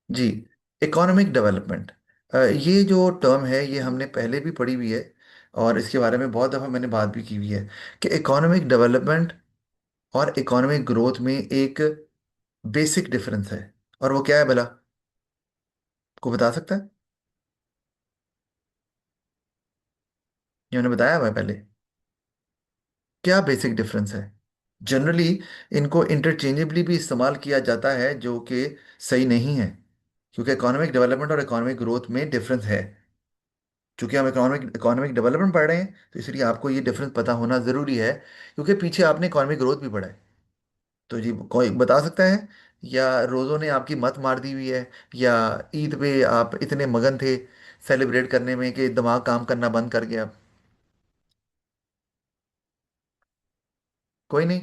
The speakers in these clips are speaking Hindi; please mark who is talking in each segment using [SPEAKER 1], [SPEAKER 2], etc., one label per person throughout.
[SPEAKER 1] जी। इकोनॉमिक डेवलपमेंट, ये जो टर्म है ये हमने पहले भी पढ़ी हुई है, और इसके बारे में बहुत दफ़ा मैंने बात भी की हुई है कि इकोनॉमिक डेवलपमेंट और इकोनॉमिक ग्रोथ में एक बेसिक डिफरेंस है। और वो क्या है भला, को बता सकता है? ये मैंने बताया हुआ है पहले। क्या बेसिक डिफरेंस है? जनरली इनको इंटरचेंजेबली भी इस्तेमाल किया जाता है, जो कि सही नहीं है, क्योंकि इकोनॉमिक डेवलपमेंट और इकोनॉमिक ग्रोथ में डिफरेंस है। चूंकि हम इकोनॉमिक इकोनॉमिक डेवलपमेंट पढ़ रहे हैं, तो इसलिए आपको ये डिफरेंस पता होना ज़रूरी है, क्योंकि पीछे आपने इकोनॉमिक ग्रोथ भी पढ़ा है। तो जी कोई बता सकता है, या रोज़ों ने आपकी मत मार दी हुई है, या ईद पे आप इतने मगन थे सेलिब्रेट करने में कि दिमाग काम करना बंद कर गया? कोई नहीं,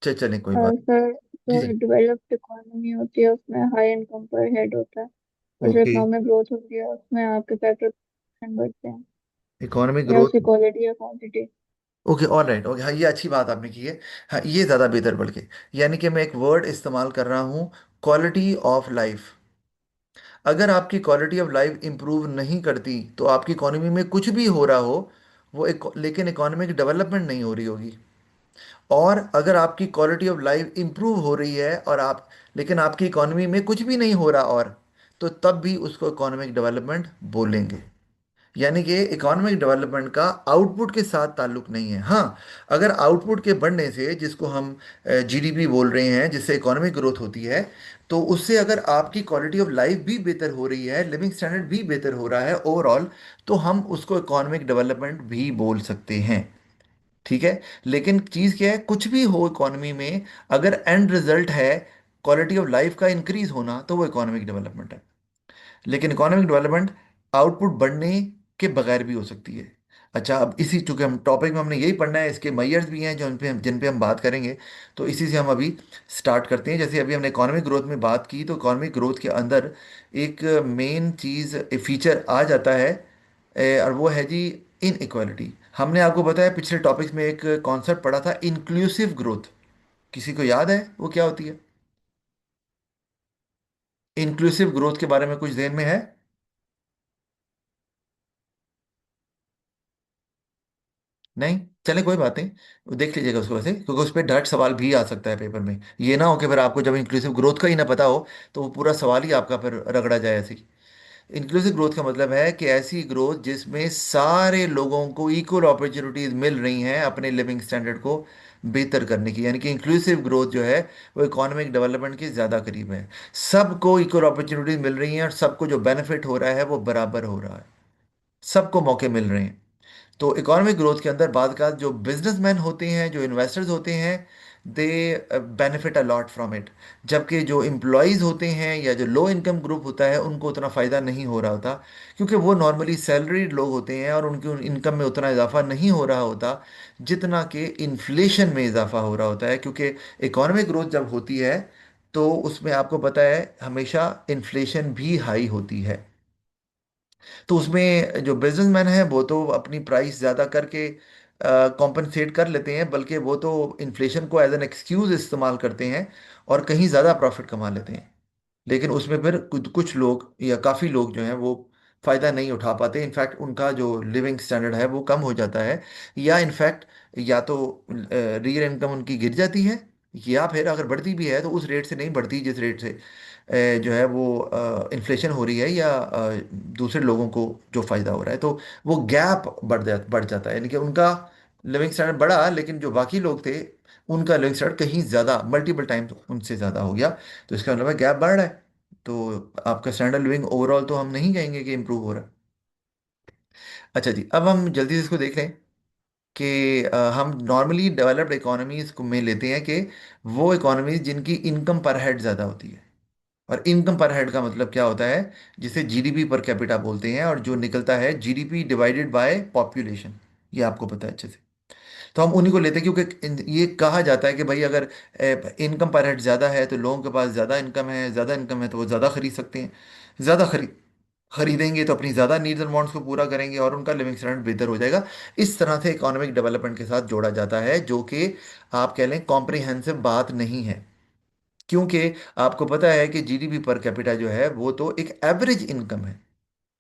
[SPEAKER 1] चलें, कोई बात।
[SPEAKER 2] सर,
[SPEAKER 1] जी
[SPEAKER 2] जो
[SPEAKER 1] जी।
[SPEAKER 2] डेवलप्ड इकोनॉमी होती है उसमें हाई इनकम पर हेड होता है, और जो
[SPEAKER 1] ओके।
[SPEAKER 2] इकोनॉमिक ग्रोथ होती है उसमें आपके फैक्टर बढ़ते हैं,
[SPEAKER 1] इकोनॉमिक
[SPEAKER 2] या
[SPEAKER 1] ग्रोथ।
[SPEAKER 2] उसकी क्वालिटी या quantity.
[SPEAKER 1] Okay, all right, okay, हाँ, ये अच्छी बात आपने की है। हाँ, ये ज़्यादा बेहतर बढ़ के, यानी कि मैं एक वर्ड इस्तेमाल कर रहा हूँ, क्वालिटी ऑफ लाइफ। अगर आपकी क्वालिटी ऑफ लाइफ इंप्रूव नहीं करती तो आपकी इकोनॉमी में कुछ भी हो रहा हो, वो एक, लेकिन इकोनॉमिक डेवलपमेंट नहीं हो रही होगी। और अगर आपकी क्वालिटी ऑफ लाइफ इंप्रूव हो रही है और आप, लेकिन आपकी इकोनॉमी में कुछ भी नहीं हो रहा, और तो तब भी उसको इकोनॉमिक डेवलपमेंट बोलेंगे। यानी कि इकोनॉमिक डेवलपमेंट का आउटपुट के साथ ताल्लुक नहीं है। हाँ, अगर आउटपुट के बढ़ने से, जिसको हम जीडीपी बोल रहे हैं, जिससे इकोनॉमिक ग्रोथ होती है, तो उससे अगर आपकी क्वालिटी ऑफ लाइफ भी बेहतर हो रही है, लिविंग स्टैंडर्ड भी बेहतर हो रहा है ओवरऑल, तो हम उसको इकोनॉमिक डेवलपमेंट भी बोल सकते हैं। ठीक है। लेकिन चीज़ क्या है, कुछ भी हो इकोनॉमी में, अगर एंड रिजल्ट है क्वालिटी ऑफ लाइफ का इंक्रीज होना, तो वो इकोनॉमिक डेवलपमेंट है। लेकिन इकोनॉमिक डेवलपमेंट आउटपुट बढ़ने के बगैर भी हो सकती है। अच्छा, अब इसी, चूंकि हम टॉपिक में हमने यही पढ़ना है, इसके मेजर्स भी हैं जो जिन पे हम बात करेंगे, तो इसी से हम अभी स्टार्ट करते हैं। जैसे अभी हमने इकोनॉमिक ग्रोथ में बात की, तो इकोनॉमिक ग्रोथ के अंदर एक मेन चीज़, फीचर आ जाता है, और वो है जी इन हमने आपको बताया पिछले टॉपिक्स में एक कॉन्सेप्ट पढ़ा था, इंक्लूसिव ग्रोथ। किसी को याद है वो क्या होती है? इंक्लूसिव ग्रोथ के बारे में कुछ ध्यान में है? नहीं, चले कोई बात नहीं, वो देख लीजिएगा उसको वैसे, क्योंकि उस पर डायरेक्ट सवाल भी आ सकता है पेपर में। ये ना हो कि फिर आपको जब इंक्लूसिव ग्रोथ का ही ना पता हो, तो वो पूरा सवाल ही आपका फिर रगड़ा जाए ऐसे ही। इंक्लूसिव ग्रोथ का मतलब है कि ऐसी ग्रोथ जिसमें सारे लोगों को इक्वल अपॉर्चुनिटीज मिल रही हैं अपने लिविंग स्टैंडर्ड को बेहतर करने की, यानी कि इंक्लूसिव ग्रोथ जो है वो इकोनॉमिक डेवलपमेंट के ज़्यादा करीब है। सबको इक्वल अपॉर्चुनिटीज मिल रही हैं, और सबको जो बेनिफिट हो रहा है वो बराबर हो रहा है, सबको मौके मिल रहे हैं। तो इकोनॉमिक ग्रोथ के अंदर बाद का जो बिजनेसमैन होते हैं, जो इन्वेस्टर्स होते हैं, दे benefit a lot from it. जबकि जो एम्प्लॉयज़ होते हैं या जो लो इनकम ग्रुप होता है, उनको उतना फ़ायदा नहीं हो रहा होता, क्योंकि वो नॉर्मली सैलरीड लोग होते हैं और उनकी इनकम में उतना इजाफा नहीं हो रहा होता जितना कि इन्फ्लेशन में इजाफा हो रहा होता है। क्योंकि इकोनॉमिक ग्रोथ जब होती है, तो उसमें आपको पता है हमेशा इन्फ्लेशन भी हाई होती है। तो उसमें जो बिजनेसमैन है वो तो अपनी प्राइस ज़्यादा करके कॉम्पनसेट कर लेते हैं, बल्कि वो तो इन्फ्लेशन को एज एन एक्सक्यूज इस्तेमाल करते हैं और कहीं ज़्यादा प्रॉफिट कमा लेते हैं। लेकिन उसमें फिर कुछ कुछ लोग या काफ़ी लोग जो हैं वो फ़ायदा नहीं उठा पाते, इनफैक्ट उनका जो लिविंग स्टैंडर्ड है वो कम हो जाता है, या इनफैक्ट या तो रियल इनकम उनकी गिर जाती है, या फिर अगर बढ़ती भी है तो उस रेट से नहीं बढ़ती जिस रेट से जो है वो इन्फ्लेशन हो रही है, या दूसरे लोगों को जो फ़ायदा हो रहा है। तो वो गैप बढ़ जाता है, यानी कि उनका लिविंग स्टैंडर्ड बढ़ा, लेकिन जो बाकी लोग थे उनका लिविंग स्टैंडर्ड कहीं ज़्यादा, मल्टीपल टाइम्स उनसे ज़्यादा हो गया। तो इसका मतलब है गैप बढ़ रहा है। तो आपका स्टैंडर्ड लिविंग ओवरऑल तो हम नहीं कहेंगे कि इम्प्रूव हो रहा है। अच्छा जी, अब हम जल्दी से इसको देख लें कि हम नॉर्मली डेवलप्ड इकोनॉमीज को में लेते हैं कि वो इकोनॉमीज जिनकी इनकम पर हेड ज़्यादा होती है। और इनकम पर हेड का मतलब क्या होता है, जिसे जीडीपी पर कैपिटा बोलते हैं, और जो निकलता है जीडीपी डिवाइडेड बाय पॉपुलेशन। ये आपको पता है अच्छे से। तो हम उन्हीं को लेते हैं, क्योंकि ये कहा जाता है कि भाई अगर इनकम पर हेड ज़्यादा है तो लोगों के पास ज़्यादा इनकम है तो वो ज़्यादा खरीद सकते हैं। ज़्यादा खरीदेंगे तो अपनी ज़्यादा नीड्स एंड वांट्स को पूरा करेंगे और उनका लिविंग स्टैंडर्ड बेहतर हो जाएगा। इस तरह से इकोनॉमिक डेवलपमेंट के साथ जोड़ा जाता है, जो कि आप कह लें कॉम्प्रिहेंसिव बात नहीं है क्योंकि आपको पता है कि जीडीपी पर कैपिटा जो है वो तो एक एवरेज इनकम है।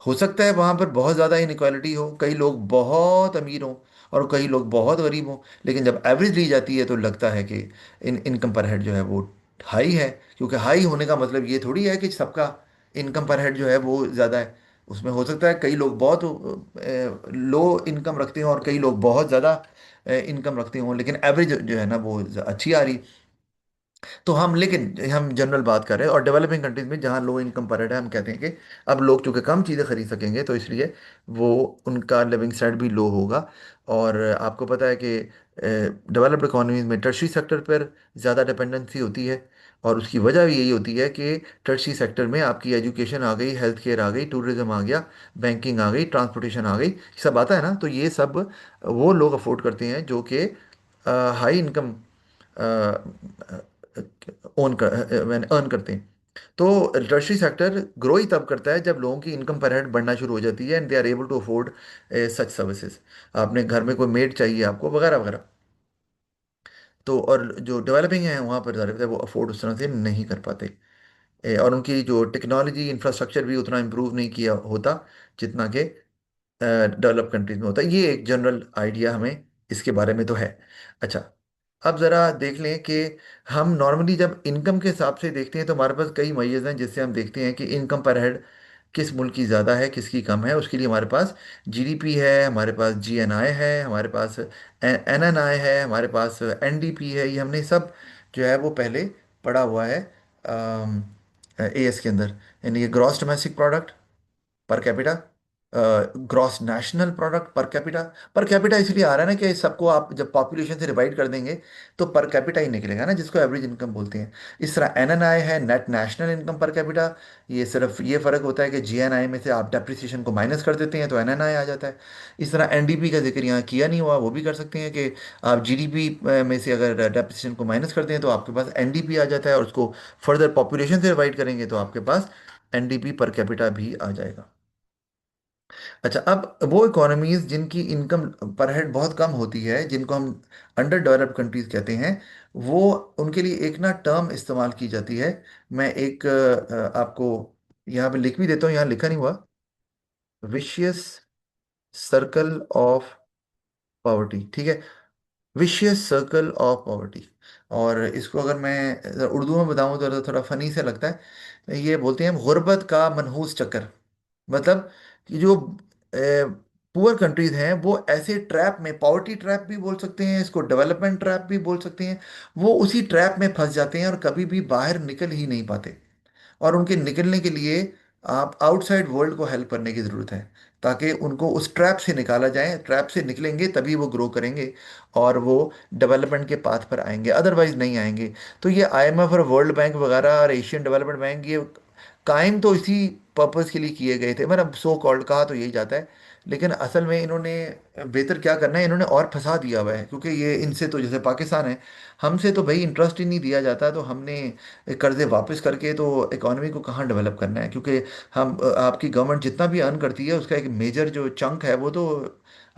[SPEAKER 1] हो सकता है वहां पर बहुत ज्यादा इनक्वालिटी हो, कई लोग बहुत अमीर हों और कई लोग बहुत गरीब हों, लेकिन जब एवरेज ली जाती है तो लगता है कि इनकम पर हेड जो है वो हाई है। क्योंकि हाई होने का मतलब ये थोड़ी है कि सबका इनकम पर हेड जो है वो ज़्यादा है। उसमें हो सकता है कई लोग बहुत लो इनकम रखते हो और कई लोग बहुत ज़्यादा इनकम रखते हो, लेकिन एवरेज जो है ना वो अच्छी आ रही। तो हम, लेकिन हम जनरल बात कर रहे हैं, और डेवलपिंग कंट्रीज में जहाँ लो इनकम पर हेड है, हम कहते हैं कि अब लोग चूंकि कम चीज़ें खरीद सकेंगे तो इसलिए वो उनका लिविंग स्टैंडर्ड भी लो होगा। और आपको पता है कि डेवलप्ड इकोनॉमीज में टर्शरी सेक्टर पर ज़्यादा डिपेंडेंसी होती है। और उसकी वजह भी यही होती है कि टर्शरी सेक्टर में आपकी एजुकेशन आ गई, हेल्थ केयर आ गई, टूरिज्म आ गया, बैंकिंग आ गई, ट्रांसपोर्टेशन आ गई, ये सब आता है ना। तो ये सब वो लोग अफोर्ड करते हैं जो कि हाई इनकम ओन कर मैंने अर्न करते हैं। तो टर्शरी सेक्टर ग्रो ही तब करता है जब लोगों की इनकम पर हेड बढ़ना शुरू हो जाती है and they are able to afford such services. आपने घर में कोई मेड चाहिए आपको, वगैरह वगैरह। तो और जो डेवलपिंग है वहाँ पर ज़्यादा वो अफोर्ड उस तरह से नहीं कर पाते। और उनकी जो टेक्नोलॉजी इंफ्रास्ट्रक्चर भी उतना इम्प्रूव नहीं किया होता जितना कि डेवलप कंट्रीज में होता है। ये एक जनरल आइडिया हमें इसके बारे में तो है। अच्छा, अब ज़रा देख लें कि हम नॉर्मली जब इनकम के हिसाब से देखते हैं तो हमारे पास कई मैज़ हैं जिससे हम देखते हैं कि इनकम पर हेड किस मुल्क की ज़्यादा है किसकी कम है। उसके लिए हमारे पास जीडीपी है, हमारे पास जीएनआई है, हमारे पास एनएनआई है, हमारे पास एनडीपी है। ये हमने सब जो है वो पहले पढ़ा हुआ है एएस के अंदर। यानी कि gross domestic product per capita, gross national product per capita. Per capita इसलिए आ रहा है ना कि सबको आप जब पॉपुलेशन से डिवाइड कर देंगे तो पर कैपिटा ही निकलेगा ना, जिसको एवरेज इनकम बोलते हैं। इस तरह एनएनआई है, net national income per capita. ये सिर्फ ये फ़र्क होता है कि जीएनआई में से आप डेप्रिसिएशन को माइनस कर देते हैं तो एनएनआई आ जाता है। इस तरह एनडीपी का जिक्र यहाँ किया नहीं हुआ, वो भी कर सकते हैं कि आप जीडीपी में से अगर डेप्रिसिएशन को माइनस करते हैं तो आपके पास एनडीपी आ जाता है, और उसको फर्दर पॉपुलेशन से डिवाइड करेंगे तो आपके पास एनडीपी पर कैपिटा भी आ जाएगा। अच्छा, अब वो इकोनॉमीज जिनकी इनकम पर हेड बहुत कम होती है, जिनको हम अंडर डेवलप्ड कंट्रीज कहते हैं, वो उनके लिए एक ना टर्म इस्तेमाल की जाती है। मैं एक आपको यहाँ पे लिख भी देता हूँ, यहाँ लिखा नहीं हुआ, विशियस सर्कल ऑफ पॉवर्टी। ठीक है, विशियस सर्कल ऑफ पॉवर्टी। और इसको अगर मैं उर्दू में बताऊं तो थोड़ा फनी से लगता है। ये बोलते हैं गुर्बत का मनहूस चक्कर। मतलब कि जो पुअर कंट्रीज हैं वो ऐसे ट्रैप में, पॉवर्टी ट्रैप भी बोल सकते हैं इसको, डेवलपमेंट ट्रैप भी बोल सकते हैं, वो उसी ट्रैप में फंस जाते हैं और कभी भी बाहर निकल ही नहीं पाते। और उनके निकलने के लिए आप आउटसाइड वर्ल्ड को हेल्प करने की ज़रूरत है, ताकि उनको उस ट्रैप से निकाला जाए। ट्रैप से निकलेंगे तभी वो ग्रो करेंगे और वो डेवलपमेंट के पाथ पर आएंगे, अदरवाइज नहीं आएंगे। तो ये आईएमएफ और वर्ल्ड बैंक वगैरह और एशियन डेवलपमेंट बैंक, ये कायम तो इसी पर्पस के लिए किए गए थे, मतलब सो कॉल्ड कहा तो यही जाता है। लेकिन असल में इन्होंने बेहतर क्या करना है, इन्होंने और फंसा दिया हुआ है। क्योंकि ये इनसे तो, जैसे पाकिस्तान है, हमसे तो भाई इंटरेस्ट ही नहीं दिया जाता, तो हमने कर्जे वापस करके तो इकोनॉमी को कहाँ डेवलप करना है। क्योंकि हम आपकी गवर्नमेंट जितना भी अर्न करती है उसका एक मेजर जो चंक है वो तो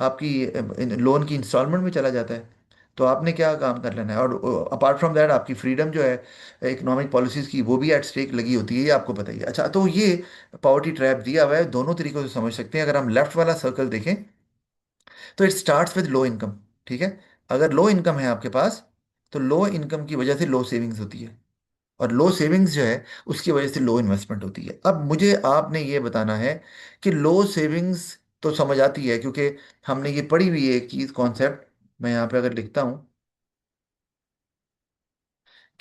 [SPEAKER 1] आपकी लोन की इंस्टॉलमेंट में चला जाता है। तो आपने क्या काम कर लेना है, और अपार्ट फ्रॉम दैट आपकी फ्रीडम जो है इकोनॉमिक पॉलिसीज़ की, वो भी एट स्टेक लगी होती है, ये आपको पता ही है। अच्छा, तो ये पावर्टी ट्रैप दिया हुआ है, दोनों तरीकों से समझ सकते हैं। अगर हम लेफ्ट वाला सर्कल देखें तो it starts with low income. ठीक है, अगर लो इनकम है आपके पास तो लो इनकम की वजह से लो सेविंग्स होती है, और लो सेविंग्स जो है उसकी वजह से लो इन्वेस्टमेंट होती है। अब मुझे आपने ये बताना है कि लो सेविंग्स तो समझ आती है, क्योंकि हमने ये पढ़ी हुई है एक चीज़, कॉन्सेप्ट। मैं यहाँ पे अगर लिखता हूँ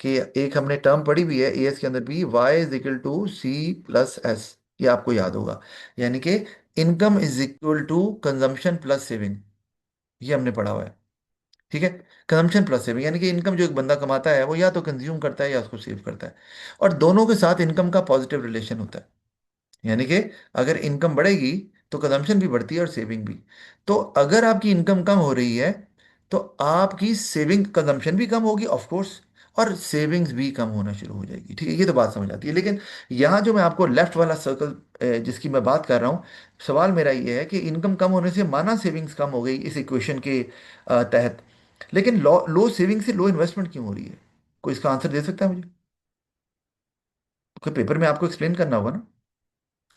[SPEAKER 1] कि एक हमने टर्म पढ़ी हुई है एएस के अंदर भी, Y is equal to C plus S. ये आपको याद होगा, यानी कि income is equal to consumption plus saving. ये हमने पढ़ा हुआ है। ठीक है, कंजम्पशन प्लस सेविंग, यानी कि इनकम जो एक बंदा कमाता है वो या तो कंज्यूम करता है या उसको सेव करता है। और दोनों के साथ इनकम का पॉजिटिव रिलेशन होता है। यानी कि अगर इनकम बढ़ेगी तो कंजम्पशन भी बढ़ती है और सेविंग भी। तो अगर आपकी इनकम कम हो रही है तो आपकी सेविंग, कंजम्पशन भी कम होगी ऑफ कोर्स, और सेविंग्स भी कम होना शुरू हो जाएगी। ठीक है, ये तो बात समझ आती है। लेकिन यहाँ जो मैं आपको लेफ्ट वाला सर्कल जिसकी मैं बात कर रहा हूँ, सवाल मेरा ये है कि इनकम कम होने से माना सेविंग्स कम हो गई इस इक्वेशन के तहत, लेकिन लो लो सेविंग से लो इन्वेस्टमेंट क्यों हो रही है? कोई इसका आंसर दे सकता है मुझे? कोई पेपर में आपको एक्सप्लेन करना होगा ना,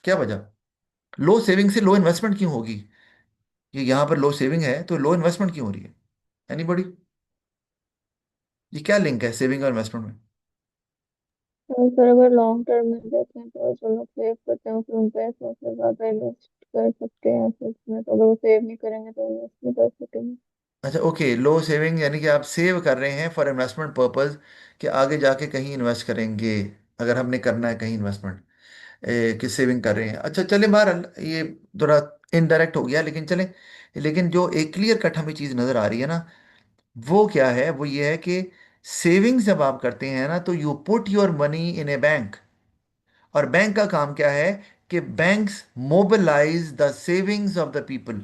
[SPEAKER 1] क्या वजह, लो सेविंग से लो इन्वेस्टमेंट क्यों होगी? ये यहाँ पर लो सेविंग है तो लो इन्वेस्टमेंट क्यों हो रही है? एनीबॉडी? ये क्या लिंक है सेविंग और इन्वेस्टमेंट में?
[SPEAKER 2] तो सर अगर लॉन्ग टर्म में देखें तो जो लोग सेव करते हैं फिर उन पैसों से ज्यादा इन्वेस्ट कर सकते हैं assets में, तो अगर वो सेव नहीं करेंगे तो इन्वेस्ट नहीं कर सकेंगे।
[SPEAKER 1] अच्छा, ओके, लो सेविंग यानी कि आप सेव कर रहे हैं फॉर इन्वेस्टमेंट पर्पस, कि आगे जाके कहीं इन्वेस्ट करेंगे, अगर हमने करना है कहीं इन्वेस्टमेंट, कि सेविंग कर रहे हैं। अच्छा चले, बहरहाल ये थोड़ा इनडायरेक्ट हो गया, लेकिन चले, लेकिन जो एक क्लियर कट हमें चीज़ नज़र आ रही है ना, वो क्या है, वो ये है कि सेविंग्स जब आप करते हैं ना, तो you put your money in a bank, और बैंक का काम क्या है, कि banks mobilise the savings of the people,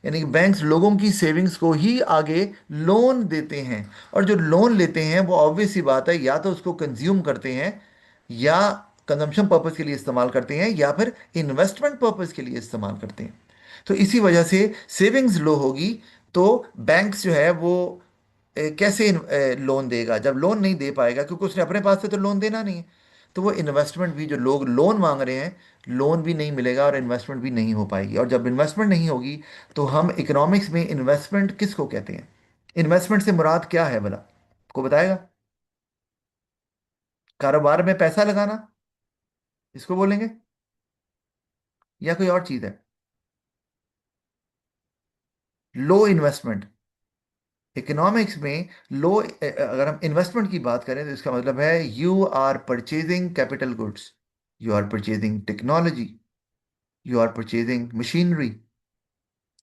[SPEAKER 1] यानी कि बैंक्स लोगों की सेविंग्स को ही आगे लोन देते हैं। और जो लोन लेते हैं वो ऑब्वियस सी बात है, या तो उसको कंज्यूम करते हैं, या कंजम्पशन पर्पस के लिए इस्तेमाल करते हैं, या फिर इन्वेस्टमेंट पर्पस के लिए इस्तेमाल करते हैं। तो इसी वजह से सेविंग्स लो होगी, तो बैंक्स जो है वो कैसे लोन देगा, जब लोन नहीं दे पाएगा, क्योंकि उसने अपने पास से तो लोन देना नहीं है, तो वो इन्वेस्टमेंट भी, जो लोग लोन मांग रहे हैं, लोन भी नहीं मिलेगा और इन्वेस्टमेंट भी नहीं हो पाएगी। और जब इन्वेस्टमेंट नहीं होगी, तो हम इकोनॉमिक्स में इन्वेस्टमेंट किसको कहते हैं, इन्वेस्टमेंट से मुराद क्या है भला, को बताएगा? कारोबार में पैसा लगाना, इसको बोलेंगे, या कोई और चीज है? लो इन्वेस्टमेंट, इकोनॉमिक्स में लो, अगर हम इन्वेस्टमेंट की बात करें तो इसका मतलब है you are purchasing capital goods, you are purchasing technology, you are purchasing machinery,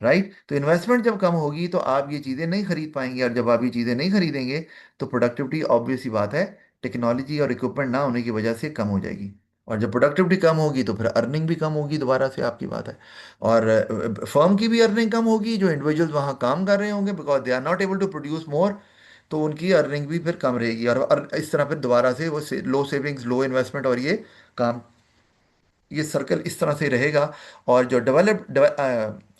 [SPEAKER 1] right? तो इन्वेस्टमेंट जब कम होगी तो आप ये चीज़ें नहीं खरीद पाएंगे, और जब आप ये चीज़ें नहीं खरीदेंगे, तो प्रोडक्टिविटी ऑब्वियस सी बात है, टेक्नोलॉजी और इक्विपमेंट ना होने की वजह से कम हो जाएगी। और जब प्रोडक्टिविटी कम होगी तो फिर अर्निंग भी कम होगी, दोबारा से आपकी बात है। और फर्म की भी अर्निंग कम होगी, जो इंडिविजुअल्स वहाँ काम कर रहे होंगे, because they are not able to produce more, तो उनकी अर्निंग भी फिर कम रहेगी, और इस तरह फिर दोबारा से वो लो सेविंग्स लो इन्वेस्टमेंट और ये काम, ये सर्कल इस तरह से रहेगा। और जो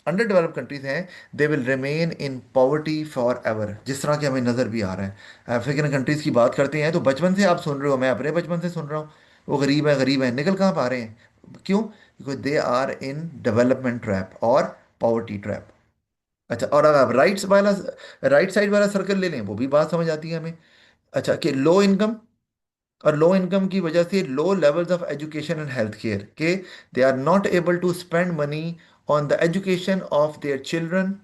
[SPEAKER 1] अंडर डेवलप्ड कंट्रीज हैं, they will remain in poverty for ever, जिस तरह के हमें नज़र भी आ रहा है। अफ्रीकन कंट्रीज़ की बात करते हैं तो बचपन से आप सुन रहे हो, मैं अपने बचपन से सुन रहा हूँ, वो गरीब है, निकल कहाँ पा रहे हैं? क्यों? Because they are in development trap और पॉवर्टी ट्रैप। अच्छा, और अगर आप राइट साइड वाला सर्कल ले लें, वो भी बात समझ आती है हमें। अच्छा, कि लो इनकम, और लो इनकम की वजह से low levels of education and health care, के they are not able to spend money on the education of their children,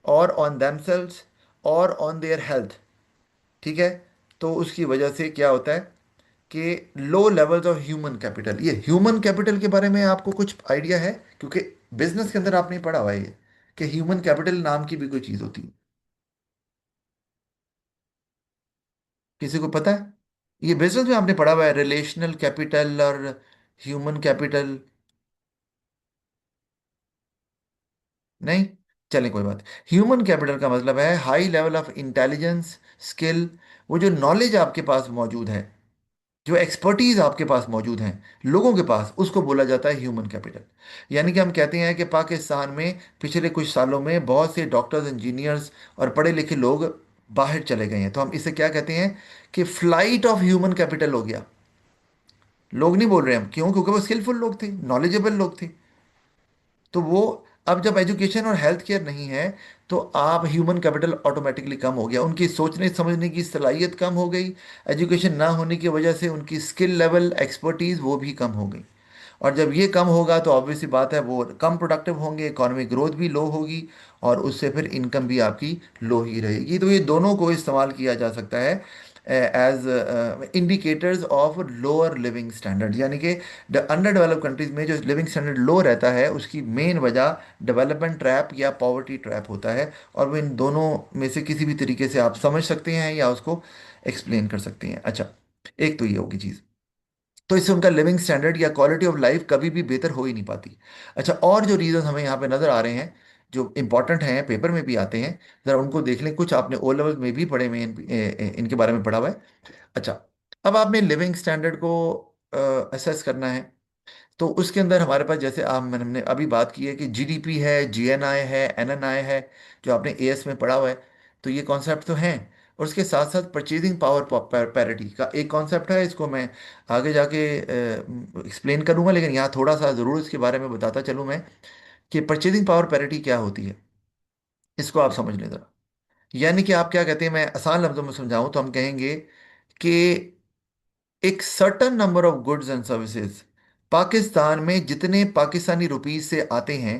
[SPEAKER 1] और ऑन देमसेल्व्स, और ऑन देयर हेल्थ, ठीक है? तो उसकी वजह से क्या होता है, कि लो लेवल्स ऑफ ह्यूमन कैपिटल, ये ह्यूमन कैपिटल के बारे में आपको कुछ आइडिया है? क्योंकि बिजनेस के अंदर आपने पढ़ा हुआ है ये, कि ह्यूमन कैपिटल नाम की भी कोई चीज़ होती है, किसी को पता है? ये बिजनेस में आपने पढ़ा हुआ है, रिलेशनल कैपिटल और ह्यूमन कैपिटल, नहीं? चलें, कोई बात। ह्यूमन कैपिटल का मतलब है high level of intelligence, skill, वो जो नॉलेज आपके पास मौजूद है, जो एक्सपर्टीज आपके पास मौजूद हैं लोगों के पास, उसको बोला जाता है ह्यूमन कैपिटल। यानी कि हम कहते हैं कि पाकिस्तान में पिछले कुछ सालों में बहुत से डॉक्टर्स, इंजीनियर्स और पढ़े लिखे लोग बाहर चले गए हैं, तो हम इसे क्या कहते हैं, कि फ्लाइट ऑफ ह्यूमन कैपिटल हो गया। लोग नहीं बोल रहे हम, क्यों? क्योंकि वो स्किलफुल लोग थे, नॉलेजेबल लोग थे। तो वो, अब जब एजुकेशन और हेल्थ केयर नहीं है, तो आप ह्यूमन कैपिटल ऑटोमेटिकली कम हो गया, उनकी सोचने समझने की सलाहियत कम हो गई, एजुकेशन ना होने की वजह से उनकी स्किल लेवल, एक्सपर्टीज वो भी कम हो गई। और जब ये कम होगा तो ऑब्वियसली बात है वो कम प्रोडक्टिव होंगे, इकोनॉमिक ग्रोथ भी लो होगी, और उससे फिर इनकम भी आपकी लो ही रहेगी। तो ये दोनों को इस्तेमाल किया जा सकता है as indicators of lower living standard, यानी कि अंडर डेवलप्ड कंट्रीज में जो लिविंग स्टैंडर्ड लो रहता है, उसकी मेन वजह डेवलपमेंट ट्रैप या पॉवर्टी ट्रैप होता है। और वो इन दोनों में से किसी भी तरीके से आप समझ सकते हैं या उसको एक्सप्लेन कर सकते हैं। अच्छा, एक तो ये होगी चीज़, तो इससे उनका लिविंग स्टैंडर्ड या क्वालिटी ऑफ लाइफ कभी भी बेहतर हो ही नहीं पाती। अच्छा, और जो रीजन हमें यहाँ पे नजर आ रहे हैं, जो इंपॉर्टेंट हैं, पेपर में भी आते हैं, जरा उनको देख लें, कुछ आपने ओ लेवल में भी पढ़े हुए हैं, इनके बारे में पढ़ा हुआ है। अच्छा, अब आपने लिविंग स्टैंडर्ड को असेस करना है, तो उसके अंदर हमारे पास, जैसे आप, हमने अभी बात की है कि जीडीपी है, जीएनआई है, एनएनआई है, जो आपने एएस में पढ़ा हुआ है, तो ये कॉन्सेप्ट तो हैं। और उसके साथ साथ परचेजिंग पावर पैरिटी का एक कॉन्सेप्ट है, इसको मैं आगे जाके एक्सप्लेन करूंगा, लेकिन यहाँ थोड़ा सा ज़रूर इसके बारे में बताता चलूँ मैं कि परचेजिंग पावर पैरिटी क्या होती है, इसको आप समझ लें ज़रा। यानी कि आप क्या कहते हैं, मैं आसान लफ्ज़ों में समझाऊं तो हम कहेंगे कि एक certain number of goods and services Pakistan में जितने पाकिस्तानी रुपीस से आते हैं,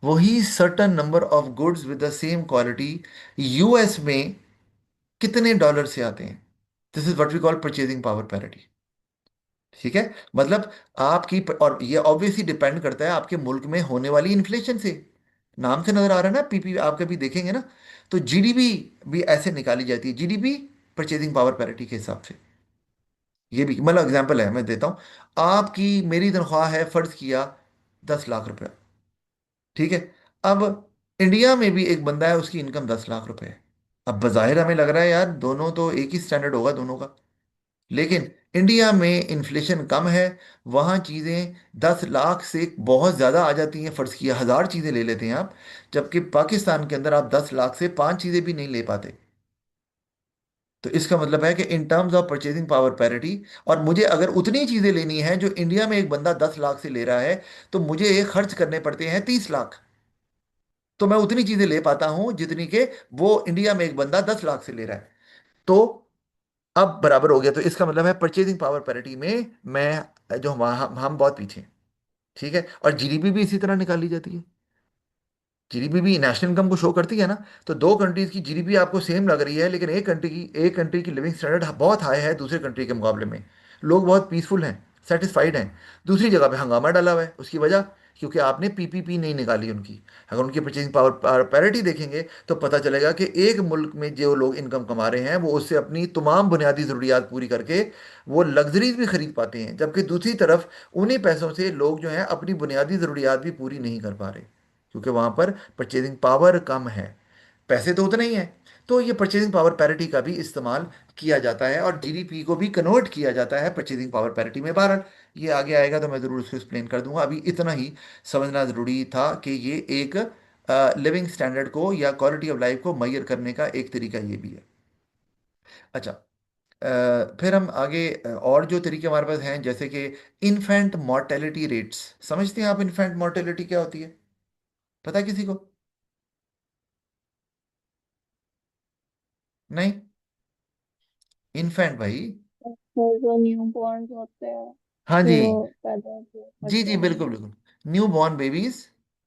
[SPEAKER 1] वही certain number of goods with the same quality US में कितने डॉलर से आते हैं। This is what we call purchasing power parity. ठीक है, मतलब आपकी और ये ऑब्वियसली डिपेंड करता है आपके मुल्क में होने वाली इन्फ्लेशन से। नाम से नजर आ रहा है ना, पीपी आप कभी देखेंगे ना, तो जीडीपी भी ऐसे निकाली जाती है, जीडीपी परचेजिंग पावर पैरिटी के हिसाब से। ये भी मतलब एग्जांपल है, मैं देता हूँ। आपकी मेरी तनख्वाह है, फर्ज किया 10 लाख रुपया, ठीक है। अब इंडिया में भी एक बंदा है, उसकी इनकम 10 लाख रुपए है। अब बज़ाहिर हमें लग रहा है यार दोनों तो एक ही स्टैंडर्ड होगा दोनों का, लेकिन इंडिया में इन्फ्लेशन कम है, वहाँ चीज़ें 10 लाख से बहुत ज़्यादा आ जाती हैं, फ़र्ज़ किया 1,000 चीज़ें ले लेते हैं आप, जबकि पाकिस्तान के अंदर आप 10 लाख से 5 चीज़ें भी नहीं ले पाते। तो इसका मतलब है कि in terms of purchasing power parity, और मुझे अगर उतनी चीज़ें लेनी है जो इंडिया में एक बंदा 10 लाख से ले रहा है, तो मुझे ये खर्च करने पड़ते हैं 30 लाख। तो मैं उतनी चीज़ें ले पाता हूँ जितनी के वो इंडिया में एक बंदा 10 लाख से ले रहा है। तो अब बराबर हो गया, तो इसका मतलब है परचेजिंग पावर पैरिटी में मैं जो हम बहुत पीछे हैं। ठीक है, और जीडीपी भी इसी तरह निकाली जाती है। जीडीपी भी नेशनल इनकम को शो करती है ना। तो दो कंट्रीज की जीडीपी आपको सेम लग रही है, लेकिन एक कंट्री की लिविंग स्टैंडर्ड बहुत हाई है दूसरे कंट्री के मुकाबले में, लोग बहुत पीसफुल हैं, सेटिस्फाइड हैं। दूसरी जगह पे हंगामा डाला हुआ है, उसकी वजह क्योंकि आपने पीपीपी नहीं निकाली उनकी। अगर उनकी परचेजिंग पावर पैरिटी देखेंगे तो पता चलेगा कि एक मुल्क में जो लोग इनकम कमा रहे हैं वो उससे अपनी तमाम बुनियादी ज़रूरियात पूरी करके वो लग्जरीज भी खरीद पाते हैं, जबकि दूसरी तरफ उन्हीं पैसों से लोग जो हैं अपनी बुनियादी ज़रूरियात भी पूरी नहीं कर पा रहे, क्योंकि वहाँ पर परचेजिंग पावर कम है, पैसे तो उतने ही हैं। तो ये परचेजिंग पावर पैरिटी का भी इस्तेमाल किया जाता है और जीडीपी को भी कन्वर्ट किया जाता है परचेजिंग पावर पैरिटी में। बहरहाल ये आगे आएगा तो मैं ज़रूर उसको एक्सप्लेन कर दूंगा, अभी इतना ही समझना ज़रूरी था कि ये एक लिविंग स्टैंडर्ड को या क्वालिटी ऑफ लाइफ को मैयर करने का एक तरीका ये भी है। अच्छा, फिर हम आगे और जो तरीके हमारे पास हैं, जैसे कि इन्फेंट मोर्टेलिटी रेट्स। समझते हैं आप इन्फेंट मोर्टेलिटी क्या होती है? पता है किसी को? नहीं, इन्फेंट भाई।
[SPEAKER 2] फिर जो न्यू बॉर्न होते हैं,
[SPEAKER 1] हाँ जी,
[SPEAKER 2] फिर वो पैदा होते हैं
[SPEAKER 1] जी
[SPEAKER 2] बच्चे
[SPEAKER 1] जी बिल्कुल
[SPEAKER 2] हैं।
[SPEAKER 1] बिल्कुल। न्यू बॉर्न बेबीज,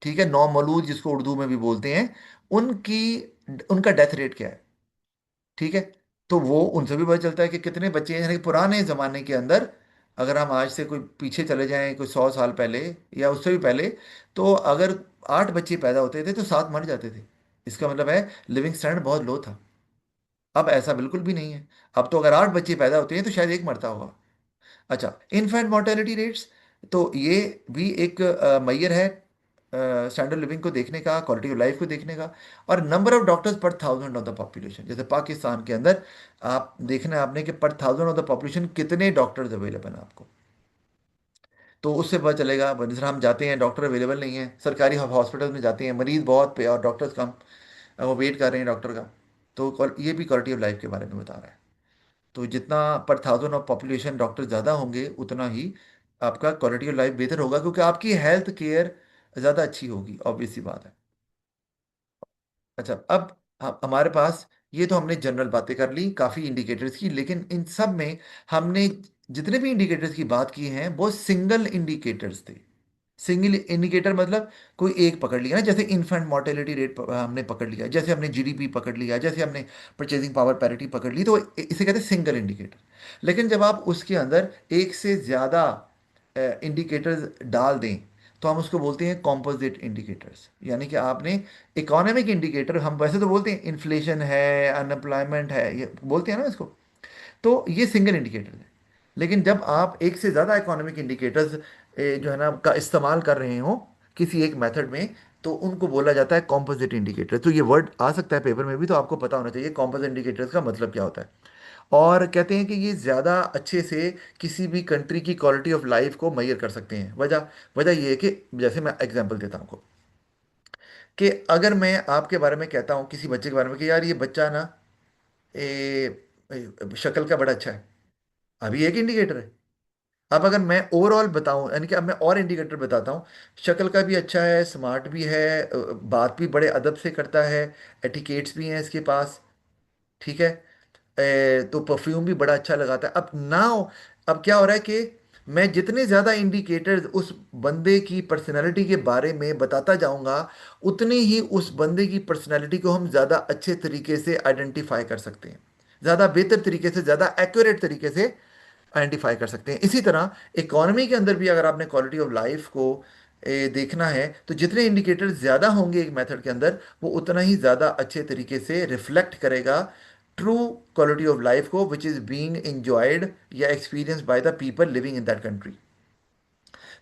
[SPEAKER 1] ठीक है, नौ मौलूद जिसको उर्दू में भी बोलते हैं, उनकी उनका डेथ रेट क्या है? ठीक है, तो वो उनसे भी पता चलता है कि कितने बच्चे हैं। यानी कि पुराने ज़माने के अंदर, अगर हम आज से कोई पीछे चले जाएं कोई 100 साल पहले या उससे भी पहले, तो अगर 8 बच्चे पैदा होते थे तो 7 मर जाते थे। इसका मतलब है लिविंग स्टैंडर्ड बहुत लो था। अब ऐसा बिल्कुल भी नहीं है। अब तो अगर 8 बच्चे पैदा होते हैं तो शायद एक मरता होगा। अच्छा, इन्फेंट मोर्टेलिटी रेट्स, तो ये भी एक मैयर है स्टैंडर्ड लिविंग को देखने का, क्वालिटी ऑफ लाइफ को देखने का। और नंबर ऑफ डॉक्टर्स पर थाउजेंड ऑफ द पॉपुलेशन, जैसे पाकिस्तान के अंदर आप देखना है आपने कि पर थाउजेंड ऑफ द पॉपुलेशन कितने डॉक्टर्स अवेलेबल हैं आपको। तो उससे पता चलेगा, जैसे हम जाते हैं डॉक्टर अवेलेबल नहीं है, सरकारी हॉस्पिटल में जाते हैं मरीज बहुत पे और डॉक्टर्स कम, वो वेट कर रहे हैं डॉक्टर का। तो ये भी क्वालिटी ऑफ लाइफ के बारे में बता रहा है। तो जितना पर थाउजेंड ऑफ पॉपुलेशन डॉक्टर ज़्यादा होंगे, उतना ही आपका क्वालिटी ऑफ लाइफ बेहतर होगा, क्योंकि आपकी हेल्थ केयर ज़्यादा अच्छी होगी, ऑब्वियस सी बात है। अच्छा, अब हमारे पास, ये तो हमने जनरल बातें कर ली काफ़ी इंडिकेटर्स की, लेकिन इन सब में हमने जितने भी इंडिकेटर्स की बात की हैं वो सिंगल इंडिकेटर्स थे। सिंगल इंडिकेटर मतलब कोई एक पकड़ लिया ना, जैसे इन्फेंट मोर्टेलिटी रेट हमने पकड़ लिया, जैसे हमने जीडीपी पकड़ लिया, जैसे हमने परचेजिंग पावर पैरिटी पकड़ ली, तो इसे कहते हैं सिंगल इंडिकेटर। लेकिन जब आप उसके अंदर एक से ज़्यादा इंडिकेटर्स डाल दें, तो हम उसको बोलते हैं कॉम्पोजिट इंडिकेटर्स। यानी कि आपने इकोनॉमिक इंडिकेटर, हम वैसे तो बोलते हैं इन्फ्लेशन है, अनएम्प्लॉयमेंट है, ये बोलते हैं ना इसको, तो ये सिंगल इंडिकेटर है। लेकिन जब आप एक से ज़्यादा इकोनॉमिक इंडिकेटर्स जो है ना का इस्तेमाल कर रहे हो किसी एक मेथड में, तो उनको बोला जाता है कॉम्पोजिट इंडिकेटर। तो ये वर्ड आ सकता है पेपर में भी, तो आपको पता होना चाहिए कॉम्पोजिट इंडिकेटर्स का मतलब क्या होता है। और कहते हैं कि ये ज़्यादा अच्छे से किसी भी कंट्री की क्वालिटी ऑफ लाइफ को मैयर कर सकते हैं। वजह वजह ये है कि जैसे मैं एग्जांपल देता हूँ आपको, कि अगर मैं आपके बारे में कहता हूँ किसी बच्चे के बारे में कि यार ये बच्चा ना शक्ल का बड़ा अच्छा है, अभी एक इंडिकेटर है। अब अगर मैं ओवरऑल बताऊं, यानी कि अब मैं और इंडिकेटर बताता हूँ। शक्ल का भी अच्छा है, स्मार्ट भी है, बात भी बड़े अदब से करता है, एटिकेट्स भी हैं इसके पास, ठीक है। तो परफ्यूम भी बड़ा अच्छा लगाता है। अब नाउ, अब क्या हो रहा है कि मैं जितने ज़्यादा इंडिकेटर्स उस बंदे की पर्सनैलिटी के बारे में बताता जाऊंगा, उतनी ही उस बंदे की पर्सनैलिटी को हम ज़्यादा अच्छे तरीके से आइडेंटिफाई कर सकते हैं, ज़्यादा बेहतर तरीके से, ज़्यादा एक्यूरेट तरीके से आइडेंटिफाई कर सकते हैं। इसी तरह इकोनॉमी के अंदर भी अगर आपने क्वालिटी ऑफ लाइफ को देखना है, तो जितने इंडिकेटर ज़्यादा होंगे एक मेथड के अंदर, वो उतना ही ज़्यादा अच्छे तरीके से रिफ्लेक्ट करेगा ट्रू क्वालिटी ऑफ लाइफ को, विच इज़ बीइंग एंजॉयड या experience by the people living in that country.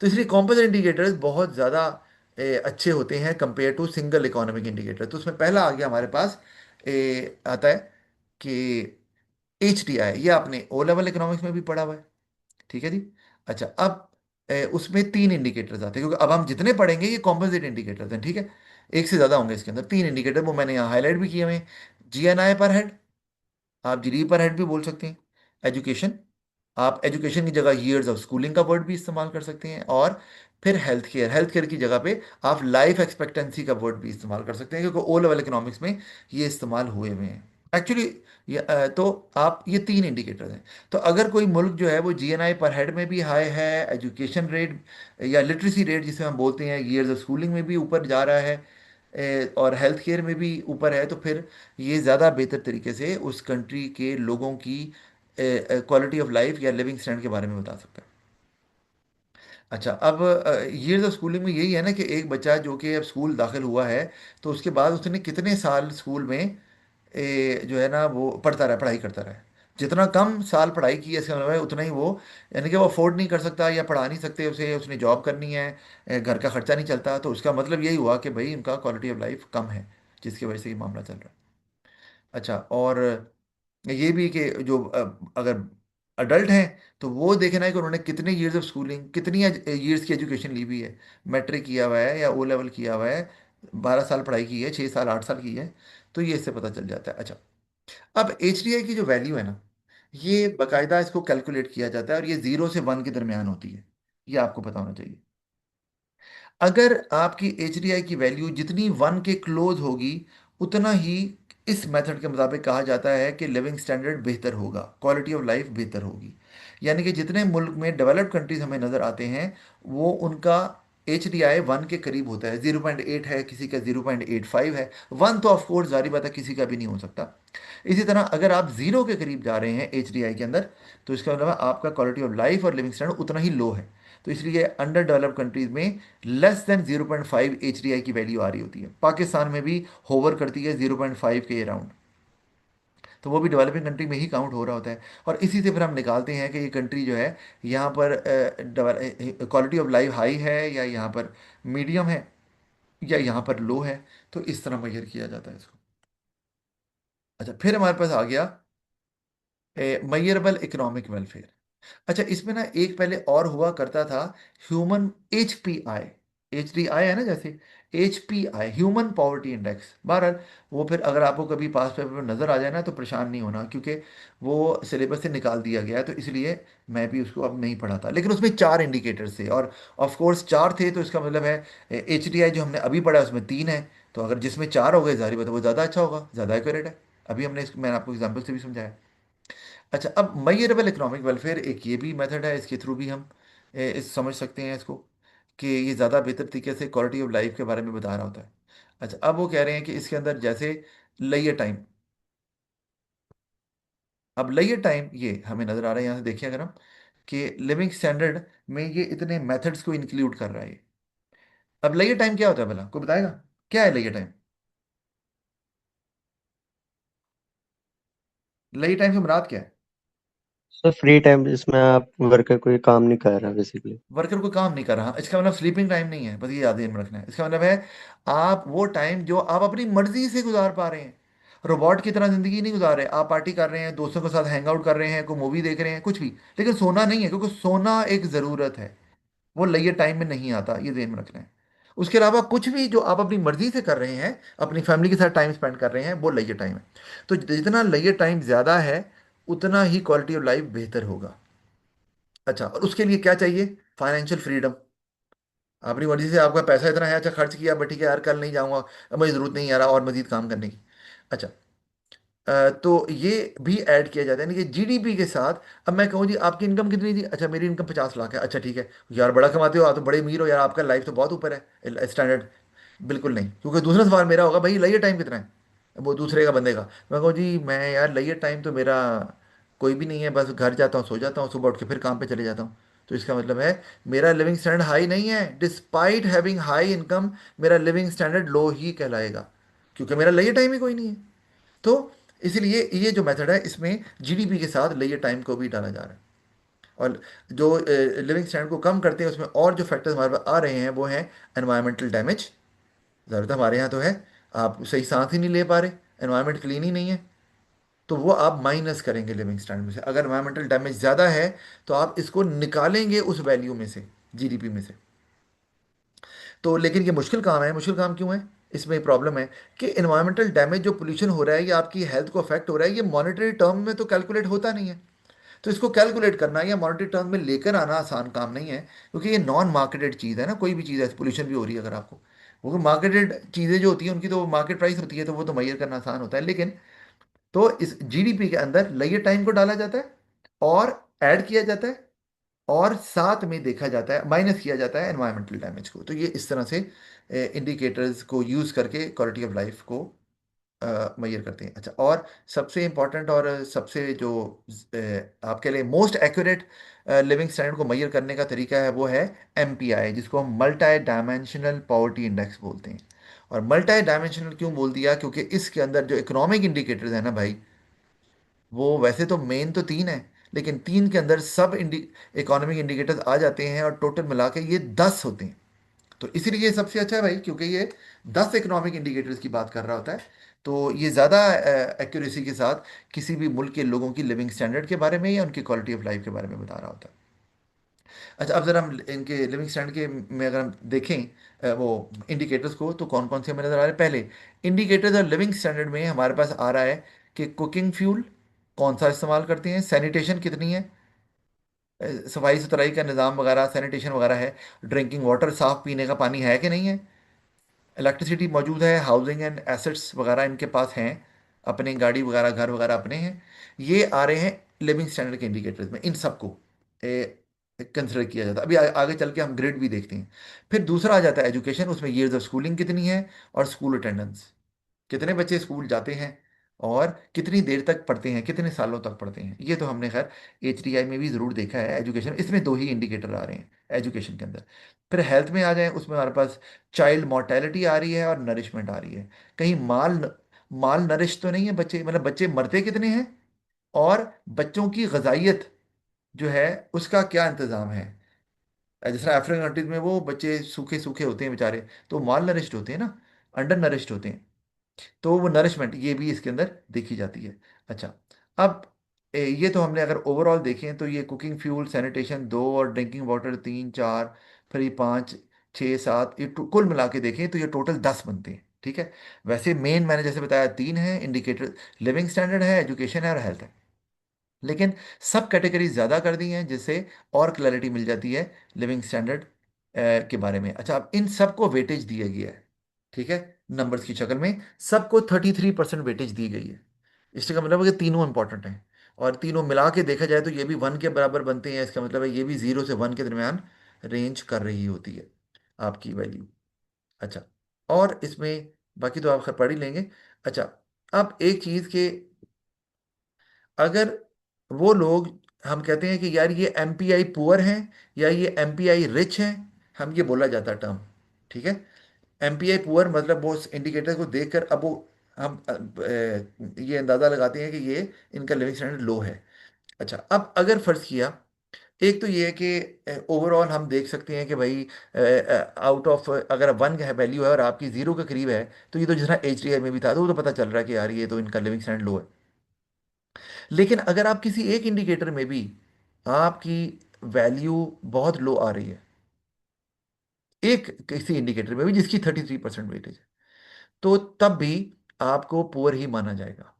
[SPEAKER 1] तो इसलिए कॉम्पोजिट इंडिकेटर्स बहुत ज़्यादा अच्छे होते हैं compare to single economic indicator. तो उसमें पहला आ गया हमारे पास, आता है कि HDI, ये आपने ओ लेवल इकोनॉमिक्स में भी पढ़ा हुआ है, ठीक है जी। अच्छा, अब उसमें तीन इंडिकेटर्स आते हैं, क्योंकि अब हम जितने पढ़ेंगे ये कॉम्पोजिट इंडिकेटर्स हैं, ठीक है। एक से ज़्यादा होंगे इसके अंदर, तीन इंडिकेटर वो मैंने यहाँ हाईलाइट भी किए हुए हैं। GNI पर हेड, आप जीडी पर हेड भी बोल सकते हैं। एजुकेशन, आप एजुकेशन की जगह ईयर्स ऑफ स्कूलिंग का वर्ड भी इस्तेमाल कर सकते हैं। और फिर हेल्थ केयर, हेल्थ केयर की जगह पे आप लाइफ एक्सपेक्टेंसी का वर्ड भी इस्तेमाल कर सकते हैं, क्योंकि ओ लेवल इकोनॉमिक्स में ये इस्तेमाल हुए हुए हैं एक्चुअली। तो आप, ये तीन इंडिकेटर हैं। तो अगर कोई मुल्क जो है वो GNI पर हेड में भी हाई है, एजुकेशन रेट या लिटरेसी रेट जिसे हम बोलते हैं, ईयर्स ऑफ स्कूलिंग में भी ऊपर जा रहा है, और हेल्थ केयर में भी ऊपर है, तो फिर ये ज़्यादा बेहतर तरीके से उस कंट्री के लोगों की क्वालिटी ऑफ लाइफ या लिविंग स्टैंडर्ड के बारे में बता सकता है। अच्छा, अब ईयर्स ऑफ स्कूलिंग में यही है ना कि एक बच्चा जो कि अब स्कूल दाखिल हुआ है, तो उसके बाद उसने कितने साल स्कूल में जो है ना वो पढ़ता रहा, पढ़ाई करता रहा। जितना कम साल पढ़ाई की है इसका मतलब है उतना ही वो, यानी कि वो अफोर्ड नहीं कर सकता या पढ़ा नहीं सकते उसे, उसने जॉब करनी है, घर का खर्चा नहीं चलता, तो उसका मतलब यही हुआ कि भाई उनका क्वालिटी ऑफ लाइफ कम है, जिसकी वजह से ये मामला चल रहा है। अच्छा, और ये भी कि जो अगर अडल्ट हैं, तो वो देखना है कि उन्होंने कितने ईयर्स ऑफ स्कूलिंग, कितनी ईयर्स की एजुकेशन ली हुई है, मैट्रिक किया हुआ है या ओ लेवल किया हुआ है, 12 साल पढ़ाई की है, 6 साल 8 साल की है, तो ये इससे पता चल जाता है। अच्छा, अब HDI की जो वैल्यू है ना, ये बाकायदा इसको कैलकुलेट किया जाता है, और ये 0 से 1 के दरमियान होती है, ये आपको पता होना चाहिए। अगर आपकी HDI की वैल्यू जितनी 1 के क्लोज होगी, उतना ही इस मेथड के मुताबिक कहा जाता है कि लिविंग स्टैंडर्ड बेहतर होगा, क्वालिटी ऑफ लाइफ बेहतर होगी। यानी कि जितने मुल्क में डेवलप्ड कंट्रीज हमें नज़र आते हैं, वो उनका HDI 1 के करीब होता है। 0.8 है, किसी का 0.85 है, 1 तो ऑफकोर्स जारी बात है किसी का भी नहीं हो सकता। इसी तरह अगर आप 0 के करीब जा रहे हैं HDI के अंदर, तो इसका मतलब है आपका क्वालिटी ऑफ लाइफ और लिविंग स्टैंडर्ड उतना ही लो है। तो इसलिए अंडर डेवलप्ड कंट्रीज में लेस देन 0.5 HDI की वैल्यू आ रही होती है। पाकिस्तान में भी होवर करती है 0.5 के अराउंड, तो वो भी डेवलपिंग कंट्री में ही काउंट हो रहा होता है। और इसी से फिर हम निकालते हैं कि ये कंट्री जो है, यहाँ पर क्वालिटी ऑफ लाइफ हाई है, या यहाँ पर मीडियम है, या यहाँ पर लो है। तो इस तरह मेजर किया जाता है इसको। अच्छा, फिर हमारे पास आ गया मैयरेबल इकोनॉमिक वेलफेयर। अच्छा, इसमें ना एक पहले और हुआ करता था, ह्यूमन HPI, HDI है ना जैसे, HPI ह्यूमन पॉवर्टी इंडेक्स। बहरहाल, वो फिर अगर आपको कभी पास पेपर में नज़र आ जाए ना, तो परेशान नहीं होना, क्योंकि वो सिलेबस से निकाल दिया गया है, तो इसलिए मैं भी उसको अब नहीं पढ़ा था। लेकिन उसमें चार इंडिकेटर्स थे, और ऑफ कोर्स चार थे, तो इसका मतलब है HDI जो हमने अभी पढ़ा है उसमें तीन है, तो अगर जिसमें चार हो गए, जारी बात है वो ज़्यादा अच्छा होगा, ज़्यादा एक्यूरेट है। अभी मैंने आपको एग्जाम्पल से भी समझाया। अच्छा, अब मयरेबल इकोनॉमिक वेलफेयर एक ये भी मेथड है, इसके थ्रू भी हम इस समझ सकते हैं इसको, कि ये ज़्यादा बेहतर तरीके से क्वालिटी ऑफ लाइफ के बारे में बता रहा होता है। अच्छा, अब वो कह रहे हैं कि इसके अंदर जैसे लेयर टाइम, अब लेयर टाइम ये हमें नज़र आ रहा है यहाँ से, देखिए अगर हम, कि लिविंग स्टैंडर्ड में ये इतने मेथड्स को इंक्लूड कर रहा है ये। अब लेयर टाइम क्या होता है भला, कोई बताएगा क्या है लेयर टाइम? लेयर टाइम से मुराद क्या है?
[SPEAKER 2] सर फ्री टाइम जिसमें आप वर्कर कोई काम नहीं कर रहा बेसिकली।
[SPEAKER 1] वर्कर कोई काम नहीं कर रहा, इसका मतलब स्लीपिंग टाइम नहीं है, बस ये याद में रखना है। इसका मतलब है आप वो टाइम जो आप अपनी मर्जी से गुजार पा रहे हैं, रोबोट की तरह जिंदगी नहीं गुजार रहे। आप पार्टी कर रहे हैं, दोस्तों के साथ हैंग आउट कर रहे हैं, कोई मूवी देख रहे हैं, कुछ भी, लेकिन सोना नहीं है, क्योंकि सोना एक ज़रूरत है, वो लेयर टाइम में नहीं आता, ये ध्यान में रखना है। उसके अलावा कुछ भी जो आप अपनी मर्जी से कर रहे हैं, अपनी फैमिली के साथ टाइम स्पेंड कर रहे हैं, वो लेजर टाइम है। तो जितना लेजर टाइम ज़्यादा है, उतना ही क्वालिटी ऑफ लाइफ बेहतर होगा। अच्छा, और उसके लिए क्या चाहिए? Financial freedom. अपनी मर्जी से आपका पैसा इतना है, अच्छा खर्च किया, बट ठीक है यार कल नहीं जाऊंगा, अब मुझे ज़रूरत नहीं आ रहा और मजीद काम करने की। अच्छा, तो ये भी ऐड किया जाता है, यानी कि जीडीपी के साथ। अब मैं कहूँ जी आपकी इनकम कितनी थी, अच्छा मेरी इनकम 50 लाख है, अच्छा ठीक है यार बड़ा कमाते हो आप, तो बड़े अमीर हो यार, आपका लाइफ तो बहुत ऊपर है स्टैंडर्ड। बिल्कुल नहीं, क्योंकि दूसरा सवाल मेरा होगा भाई लाइफ टाइम कितना है, वो दूसरे का बंदे का। मैं कहूँ जी मैं यार लाइफ टाइम तो मेरा कोई भी नहीं है, बस घर जाता हूँ, सो जाता हूँ, सुबह उठ के फिर काम पे चले जाता हूँ। तो इसका मतलब है मेरा लिविंग स्टैंडर्ड हाई नहीं है, डिस्पाइट हैविंग हाई इनकम मेरा लिविंग स्टैंडर्ड लो ही कहलाएगा, क्योंकि मेरा लाइफ टाइम ही कोई नहीं है। तो इसलिए ये जो मेथड है, इसमें जीडीपी के साथ लेयर टाइम को भी डाला जा रहा है। और जो लिविंग स्टैंडर्ड को कम करते हैं, उसमें और जो फैक्टर्स हमारे पास आ रहे हैं वो हैं एनवायरमेंटल डैमेज। ज़रूरत हमारे यहाँ तो है, आप सही सांस ही नहीं ले पा रहे, एनवायरमेंट क्लीन ही नहीं है, तो वो आप माइनस करेंगे लिविंग स्टैंडर्ड में से। अगर एनवायरमेंटल डैमेज ज़्यादा है, तो आप इसको निकालेंगे उस वैल्यू में से, जीडीपी में से। तो लेकिन ये मुश्किल काम है। मुश्किल काम क्यों है? इसमें प्रॉब्लम है कि इन्वायरमेंटल डैमेज जो पोल्यूशन हो रहा है, या आपकी हेल्थ को अफेक्ट हो रहा है, ये मॉनेटरी टर्म में तो कैलकुलेट होता नहीं है। तो इसको कैलकुलेट करना या मॉनेटरी टर्म में लेकर आना आसान काम नहीं है, क्योंकि ये नॉन मार्केटेड चीज़ है ना। कोई भी चीज़ है, पोल्यूशन भी हो रही है अगर आपको, वो मार्केटेड चीज़ें जो होती हैं उनकी तो मार्केट प्राइस होती है, तो वो तो मैयर करना आसान होता है। लेकिन तो इस जीडीपी के अंदर लेयर टाइम को डाला जाता है और ऐड किया जाता है, और साथ में देखा जाता है, माइनस किया जाता है एनवायरमेंटल डैमेज को। तो ये इस तरह से इंडिकेटर्स को यूज़ करके क्वालिटी ऑफ लाइफ को मैयर करते हैं। अच्छा, और सबसे इम्पॉर्टेंट और सबसे जो आपके लिए मोस्ट एक्यूरेट लिविंग स्टैंडर्ड को मैयर करने का तरीका है, वो है एमपीआई, जिसको हम मल्टी डायमेंशनल पॉवर्टी इंडेक्स बोलते हैं। और मल्टी डायमेंशनल क्यों बोल दिया? क्योंकि इसके अंदर जो इकोनॉमिक इंडिकेटर्स है ना भाई, वो वैसे तो मेन तो तीन है, लेकिन तीन के अंदर सब इकोनॉमिक इंडिकेटर्स आ जाते हैं, और टोटल मिला के ये 10 होते हैं। तो इसीलिए ये सबसे अच्छा है भाई, क्योंकि ये 10 इकोनॉमिक इंडिकेटर्स की बात कर रहा होता है। तो ये ज़्यादा एक्यूरेसी के साथ किसी भी मुल्क के लोगों की लिविंग स्टैंडर्ड के बारे में या उनकी क्वालिटी ऑफ लाइफ के बारे में बता रहा होता है। अच्छा, अब ज़रा हम इनके लिविंग स्टैंडर्ड के में अगर हम देखें वो इंडिकेटर्स को, तो कौन कौन से हमें नज़र आ रहे हैं? पहले इंडिकेटर्स और लिविंग स्टैंडर्ड में हमारे पास आ रहा है कि कुकिंग फ्यूल कौन सा इस्तेमाल करते हैं, सैनिटेशन कितनी है, सफाई सुथराई का निज़ाम वगैरह, सैनिटेशन वगैरह है, ड्रिंकिंग वाटर साफ़ पीने का पानी है कि नहीं है, इलेक्ट्रिसिटी मौजूद है, हाउसिंग एंड एसेट्स वगैरह इनके पास हैं, अपने गाड़ी वगैरह घर वगैरह अपने हैं। ये आ रहे हैं लिविंग स्टैंडर्ड के इंडिकेटर्स में, इन सबको कंसिडर किया जाता है। अभी आगे चल के हम ग्रिड भी देखते हैं। फिर दूसरा आ जाता है एजुकेशन, उसमें ईयर्स ऑफ स्कूलिंग कितनी है, और स्कूल अटेंडेंस, कितने बच्चे स्कूल जाते हैं और कितनी देर तक पढ़ते हैं, कितने सालों तक पढ़ते हैं। ये तो हमने खैर एचडीआई में भी ज़रूर देखा है। एजुकेशन, इसमें दो ही इंडिकेटर आ रहे हैं एजुकेशन के अंदर। फिर हेल्थ में आ जाए, उसमें हमारे पास चाइल्ड मोर्टेलिटी आ रही है और नरिशमेंट आ रही है। कहीं माल नरिश तो नहीं है बच्चे, मतलब बच्चे मरते कितने हैं, और बच्चों की गजाइयत जो है उसका क्या इंतज़ाम है। जिस तरह अफ्रीकन कंट्रीज में वो बच्चे सूखे सूखे होते हैं बेचारे, तो माल नरिश्ड होते हैं ना, अंडर नरिश्ड होते हैं। तो वो नरिशमेंट ये भी इसके अंदर देखी जाती है। अच्छा, अब ये तो हमने अगर ओवरऑल देखें, तो ये कुकिंग फ्यूल सैनिटेशन दो, और ड्रिंकिंग वाटर तीन चार, फिर ये पाँच छः सात, ये कुल मिला के देखें तो ये टोटल 10 बनते हैं। ठीक है, वैसे मेन मैंने जैसे बताया तीन है इंडिकेटर, लिविंग स्टैंडर्ड है, एजुकेशन है, और हेल्थ है। लेकिन सब कैटेगरी ज़्यादा कर दी हैं, जिससे और क्लैरिटी मिल जाती है लिविंग स्टैंडर्ड के बारे में। अच्छा, अब इन सबको वेटेज दिया गया है, ठीक है, नंबर्स की शक्ल में सबको 33% वेटेज दी गई है। इसका मतलब है कि तीनों इंपॉर्टेंट हैं, और तीनों मिला के देखा जाए तो ये भी वन के बराबर बनते हैं। इसका मतलब है ये भी 0 से 1 के दरमियान रेंज कर रही होती है आपकी वैल्यू। अच्छा, और इसमें बाकी तो आप खैर पढ़ ही लेंगे। अच्छा, अब एक चीज़ के, अगर वो लोग, हम कहते हैं कि यार ये एमपीआई पुअर हैं या ये एमपीआई रिच हैं, हम ये बोला जाता है टर्म, ठीक है। एमपीआई पुअर मतलब वो इंडिकेटर को देखकर अब वो हम ये अंदाज़ा लगाते हैं कि ये इनका लिविंग स्टैंडर्ड लो है। अच्छा, अब अगर फर्ज किया, एक तो ये है कि ओवरऑल हम देख सकते हैं कि भाई आउट ऑफ, अगर 1 है वैल्यू है और आपकी 0 के करीब है, तो ये तो जिस तरह एच डी आई में भी था, तो वो तो पता चल रहा है कि यार ये तो इनका लिविंग स्टैंडर्ड लो है। लेकिन अगर आप किसी एक इंडिकेटर में भी आपकी वैल्यू बहुत लो आ रही है, एक किसी इंडिकेटर में भी जिसकी 33% वेटेज है, तो तब भी आपको पुअर ही माना जाएगा,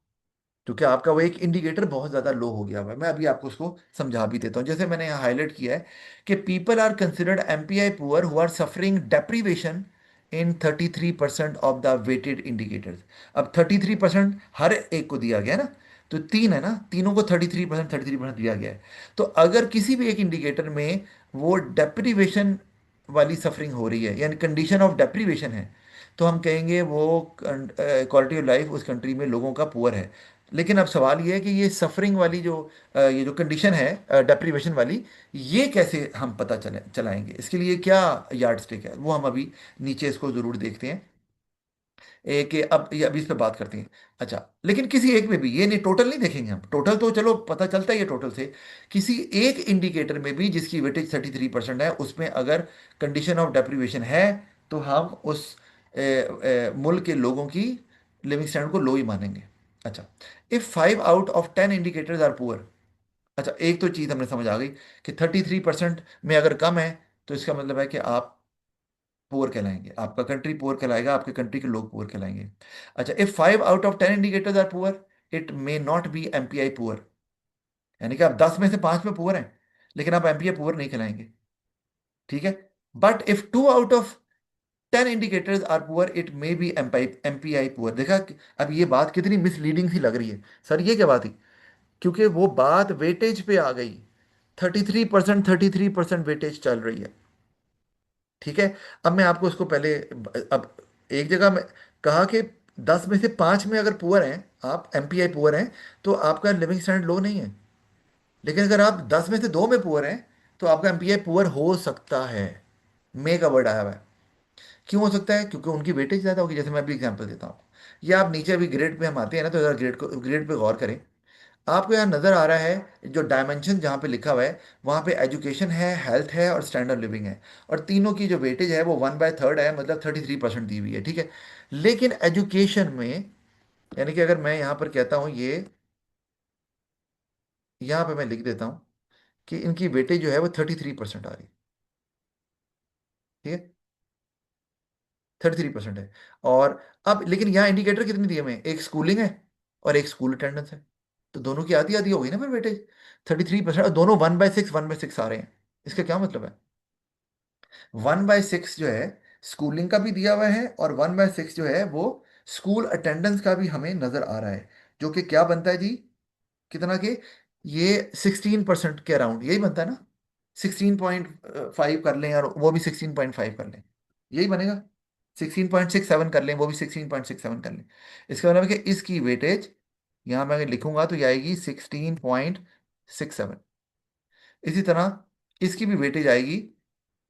[SPEAKER 1] क्योंकि आपका वो एक इंडिकेटर बहुत ज्यादा लो हो गया हुआ है। मैं अभी आपको उसको समझा भी देता हूँ। जैसे मैंने यहाँ हाईलाइट किया है कि people are considered MPI poor who are suffering deprivation in 33% of the weighted indicators. अब 33% हर एक को दिया गया है ना, तो तीन है ना, तीनों को 33% 33% दिया गया है। तो अगर किसी भी एक इंडिकेटर में वो डेप्रीवेशन वाली सफरिंग हो रही है, यानी कंडीशन ऑफ डेप्रीवेशन है, तो हम कहेंगे वो क्वालिटी ऑफ लाइफ उस कंट्री में लोगों का पुअर है। लेकिन अब सवाल ये है कि ये सफरिंग वाली जो ये जो कंडीशन है डेप्रीवेशन वाली, ये कैसे हम पता चलाएंगे, इसके लिए क्या यार्ड स्टिक है, वो हम अभी नीचे इसको जरूर देखते हैं। कि अब ये अभी इस पे बात करते हैं। अच्छा, लेकिन किसी एक में भी ये नहीं, टोटल नहीं देखेंगे हम, टोटल तो चलो पता चलता ही है टोटल से। किसी एक इंडिकेटर में भी जिसकी वेटेज 33% है, उसमें अगर कंडीशन ऑफ डेप्रीवेशन है, तो हम उस मुल्क के लोगों की लिविंग स्टैंडर्ड को लो ही मानेंगे। अच्छा, if 5 out of 10 indicators are poor. अच्छा, एक तो चीज हमने समझ आ गई कि 33% में अगर कम है, तो इसका मतलब है कि आप पुअर कहलाएंगे, आपका कंट्री पुअर कहलाएगा, आपके कंट्री के लोग पुअर कहलाएंगे। अच्छा, if 5 out of 10 indicators are poor, it may not be MPI poor. यानी कि आप 10 में से 5 में पुअर हैं, लेकिन आप एमपीआई पुअर नहीं कहलाएंगे। ठीक है। But if 2 out of 10 indicators are poor, it may be MPI poor. देखा अब ये बात कितनी मिसलीडिंग सी लग रही है, सर ये क्या बात है, क्योंकि वो बात वेटेज पे आ गई। 33% वेटेज चल रही है। ठीक है। अब मैं आपको इसको पहले, अब एक जगह में कहा कि 10 में से 5 में अगर पुअर हैं, आप एमपीआई पुअर हैं, तो आपका लिविंग स्टैंडर्ड लो नहीं है। लेकिन अगर आप 10 में से 2 में पुअर हैं, तो आपका एमपीआई पुअर हो सकता है। मे का वर्ड आया हुआ है। क्यों हो सकता है? क्योंकि उनकी वेटेज ज़्यादा होगी। जैसे मैं अभी एग्जांपल देता हूँ, या आप नीचे अभी ग्रेड पे हम आते हैं ना, तो ज़रा ग्रेड पे गौर करें। आपको यहाँ नज़र आ रहा है जो डायमेंशन जहाँ पे लिखा हुआ है, वहाँ पे एजुकेशन है, हेल्थ है और स्टैंडर्ड लिविंग है। और तीनों की जो वेटेज है वो 1/3 है, मतलब 33% दी हुई है। ठीक है। लेकिन एजुकेशन में, यानी कि अगर मैं यहाँ पर कहता हूँ ये, यहाँ पे मैं लिख देता हूँ कि इनकी वेटेज जो है वो 33% आ रही है। ठीक है। 33% है। और अब लेकिन यहाँ इंडिकेटर कितनी दिए हुए हैं, एक स्कूलिंग है और एक स्कूल अटेंडेंस है। तो दोनों की आधी आधी हो गई ना फिर वेटेज। 33% और दोनों 1/6 आ रहे हैं। इसका क्या मतलब है? 1/6 जो है स्कूलिंग का भी दिया हुआ है, और 1/6 जो है वो स्कूल अटेंडेंस का भी हमें नजर आ रहा है। जो कि क्या बनता है जी, कितना के, ये 16% के अराउंड यही बनता है ना। 16.5 कर लें और वो भी 16.5 कर लें, यही बनेगा। 16.67 कर लें, वो भी 16.67 कर लें। इसका मतलब है कि इसकी वेटेज यहाँ मैं अगर लिखूंगा तो ये आएगी 16.67। इसी तरह इसकी भी वेटेज आएगी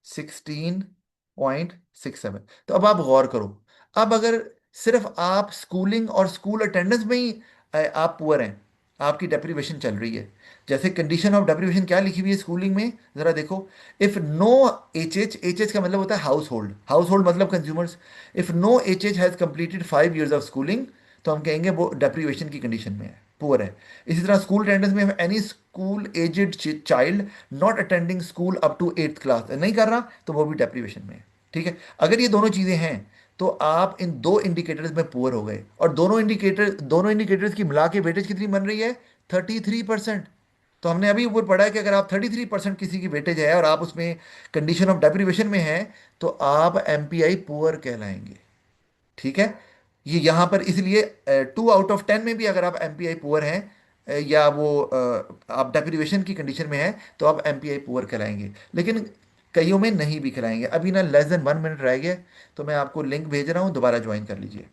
[SPEAKER 1] 16.67। तो अब आप गौर करो, अब अगर सिर्फ आप स्कूलिंग और स्कूल अटेंडेंस में ही आप पुअर हैं, आपकी डेप्रीवेशन चल रही है। जैसे कंडीशन ऑफ डेप्रीवेशन क्या लिखी हुई है स्कूलिंग में, जरा देखो। इफ नो एच एच का मतलब होता है हाउस होल्ड, हाउस होल्ड मतलब consumers. If no H has completed 5 years of schooling, तो हम कहेंगे वो डेप्रीवेशन की कंडीशन में है, पुअर है। इसी तरह स्कूल अटेंडेंस में any school aged child not attending school up to 8th class, नहीं कर रहा, तो वो भी डेप्रीवेशन में है। ठीक है। अगर ये दोनों चीज़ें हैं, तो आप इन दो इंडिकेटर्स में पुअर हो गए। और दोनों इंडिकेटर्स की मिला के वेटेज कितनी बन रही है? 33%। तो हमने अभी ऊपर पढ़ा है कि अगर आप 33% किसी की वेटेज है और आप उसमें कंडीशन ऑफ डेप्रीवेशन में हैं, तो आप एमपीआई पुअर कहलाएंगे। ठीक है। ये यहाँ पर इसलिए 2 आउट ऑफ 10 में भी अगर आप एमपीआई पुअर हैं, या वो आप डेप्रीवेशन की कंडीशन में हैं, तो आप एमपीआई पुअर कहलाएंगे। लेकिन कईयों में नहीं भी खिलाएंगे। अभी ना लेस देन 1 मिनट रह गया, तो मैं आपको लिंक भेज रहा हूँ, दोबारा ज्वाइन कर लीजिए।